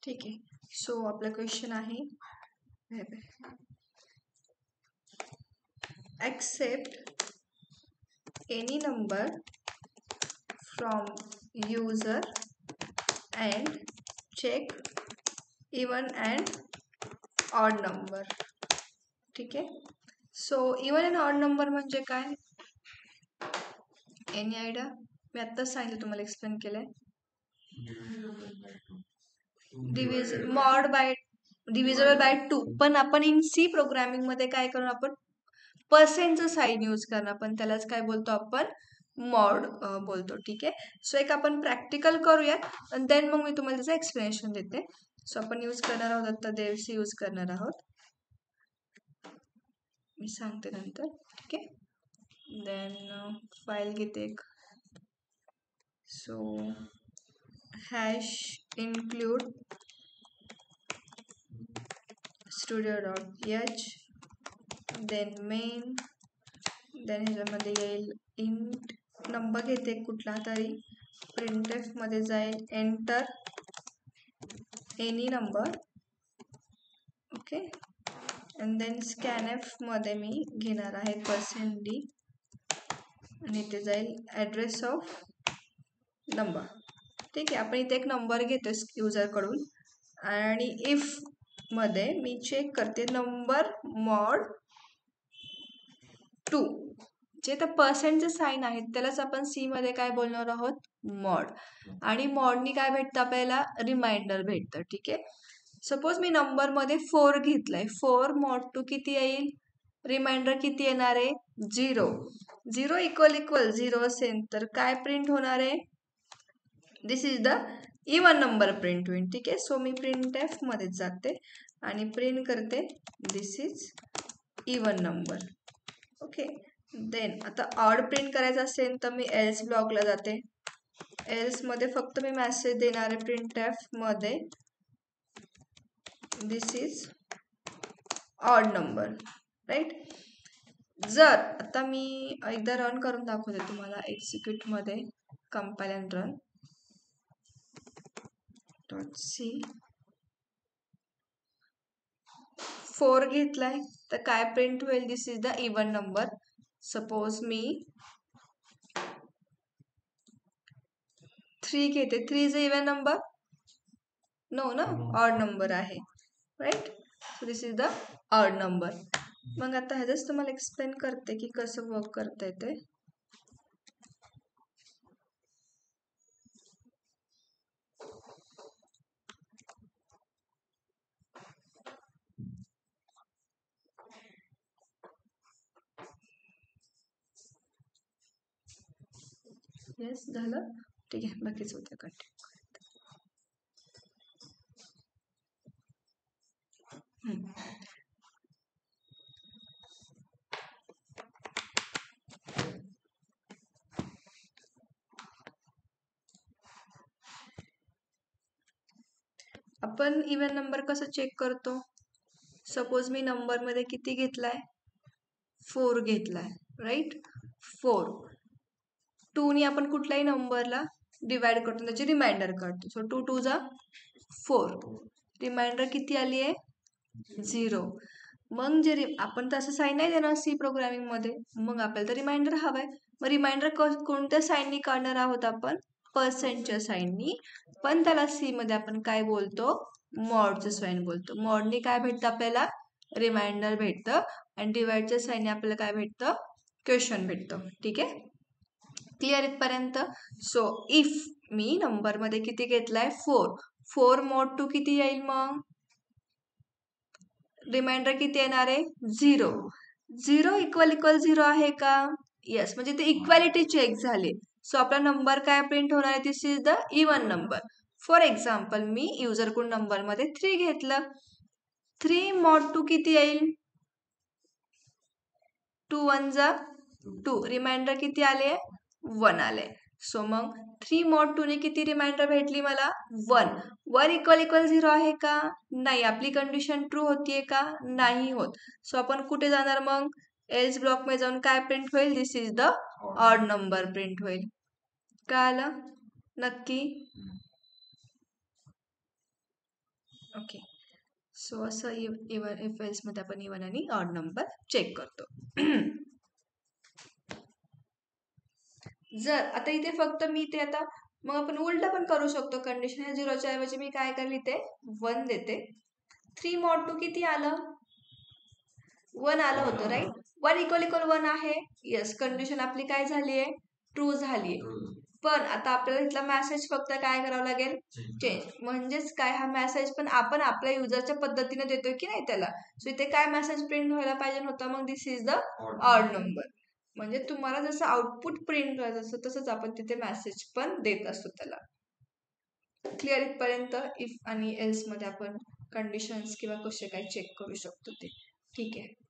ठीक आहे. सो आपला क्वेश्चन आहे accept any number from user and check even and odd number. ठीक आहे. So even and odd number म्हणजे काय? Any idea? मी आत्ताच सांगितलं, तुम्हाला एक्सप्लेन केलंय. Divisible by 2. पण आपण इन सी प्रोग्रामिंग मध्ये काय करू, आपण पर्सेंटचं साईन यूज करणार, पण त्यालाच काय बोलतो आपण, मॉड बोलतो. ठीक आहे. सो एक आपण प्रॅक्टिकल करूयात आणि देन मग मी तुम्हाला त्याचं एक्सप्लेनेशन देते. सो आपण यूज करणार आहोत आता देवसी यूज करणार आहोत, मी सांगते नंतर. ठीक आहे. देन फाईल घेते एक. So hash include studio.h, then main, then ह्याच्यामध्ये येईल इंट नंबर घेते कुठला तरी, प्रिंटएफ मध्ये जाईल enter any number. Okay. And then scanf मध्ये मी घेणार आहे %d आणि इथे जाईल ॲड्रेस ऑफ नंबर. ठीक आहे. आपण इथे एक नंबर घेतो युजरकडून आणि इफ मध्ये मी चेक करते नंबर मॉड 2. जे तर पर्सेंटचे साईन आहेत त्यालाच आपण सी मध्ये काय बोलणार आहोत, मॉड. आणि मॉडनी काय भेटतं आपल्याला, रिमाइंडर भेटतं. ठीक आहे. सपोज मी नंबर मध्ये 4 घेतलाय, 4 मॉड 2 किती येईल, रिमाइंडर किती येणार आहे, 0. 0 इक्वल 0 असेल तर काय प्रिंट होणार आहे, this is the even number print होईल. ठीक आहे. सो मी प्रिंट एफ मध्ये जाते आणि प्रिंट करते this is even number. Okay. Then आता ऑड प्रिंट करायचं असेल तर मी एल्स ब्लॉकला जाते. एल्स मध्ये फक्त मी मेसेज देणार आहे प्रिंट एफ मध्ये दिस इज ऑड नंबर. राईट. जर आता मी एकदा रन करून दाखवते तुम्हाला, एक्झिक्यूट मध्ये कंपाईल अँड रन .c 4 घेतलाय तर काय प्रिंट होईल, this is the even number. Suppose मी 3 घेते, 3 इज इवन नंबर, नो ना, ऑड नंबर आहे. Right. So this is the odd number. मग आता ह्याच तुम्हाला एक्सप्लेन करते की कसं वर्क करता येते. येस झालं. ठीक आहे. बाकीच होतं कंटिन्यू. आपण इवन नंबर कसं चेक करतो, सपोज मी नंबर मध्ये किती घेतलाय, 4 घेतलाय. राईट. 4 2 नी आपण कुठल्याही नंबरला डिवाइड करतो, त्याची रिमाइंडर काढतो. सो 2 2 जा 4, रिमाइंडर किती आली आहे, 0. मग जे आपण तसं साईन नाही देणार सी प्रोग्रामिंग मध्ये, मग आपल्याला तर रिमाइंडर हवाय. मग रिमाइंडर कोणत्या साईननी काढणार आहोत आपण, पर्सेंटच्या साईननी. पण त्याला सी मध्ये आपण काय बोलतो, मॉडचं साईन बोलतो. मॉडनी काय भेटतं आपल्याला, रिमाइंडर भेटतं. आणि डिवाइडच्या साईनने आपल्याला काय भेटतं, क्वेश्चन भेटतं. ठीक आहे. क्लिअर इथपर्यंत. सो इफ मी नंबर मध्ये किती घेतलाय, 4 मॉड 2 किती येईल, मग रिमाइंडर किती येणार आहे, 0. 0 इक्वल 0 आहे का, येस. म्हणजे ते इक्वॅलिटी चेक झाली. सो आपला नंबर काय प्रिंट होणार आहे, this is the even number. For example मी युजरकडून नंबर मध्ये 3 घेतलं, 3 मॉड 2 किती येईल, 2 1 जा 2, रिमाइंडर किती आले, 1 आले. सो मग 3 मॉड 2 ने किती रिमाइंडर भेटली मला, 1. 1 इक्वल 0 आहे का, नाही. आपली कंडिशन ट्रू होतीये का, नाही होत. सो आपण कुठे जाणार, मग एल्स ब्लॉक मध्ये जाऊन काय प्रिंट होईल, this is the odd number print होईल. कळालं नक्की. ओके. सो असं इवन इफ एल्स मध्ये आपण इवन आणि ऑड नंबर चेक करतो. जर आता इथे फक्त मी ते आता मग आपण उलट पण करू शकतो. कंडिशन ह्या 0च्या ऐवजी मी काय करेल, इथे 1 देते. 3 mod 2 किती आलं? 1 आलं होतं, राईट? 1 इक्वल 1 आहे. येस, कंडिशन आपली काय झाली आहे? ट्रू झाली आहे. पण आता आपल्याला इथला मेसेज फक्त काय करावं लागेल? चेंज. म्हणजेच काय, हा मेसेज पण आपण आपल्या युजरच्या पद्धतीने देतोय की नाही त्याला. सो इथे काय मेसेज प्रिंट व्हायला पाहिजे होता? मग दिस इज द ऑड नंबर. म्हणजे तुम्हाला जसं आउटपुट प्रिंट करायचं असतं तसंच आपण तिथे मेसेज पण देत असतो त्याला. क्लिअर इथपर्यंत इफ आणि एल्स मध्ये आपण कंडिशन्स किंवा कसे काय चेक करू शकतो ते. ठीक आहे.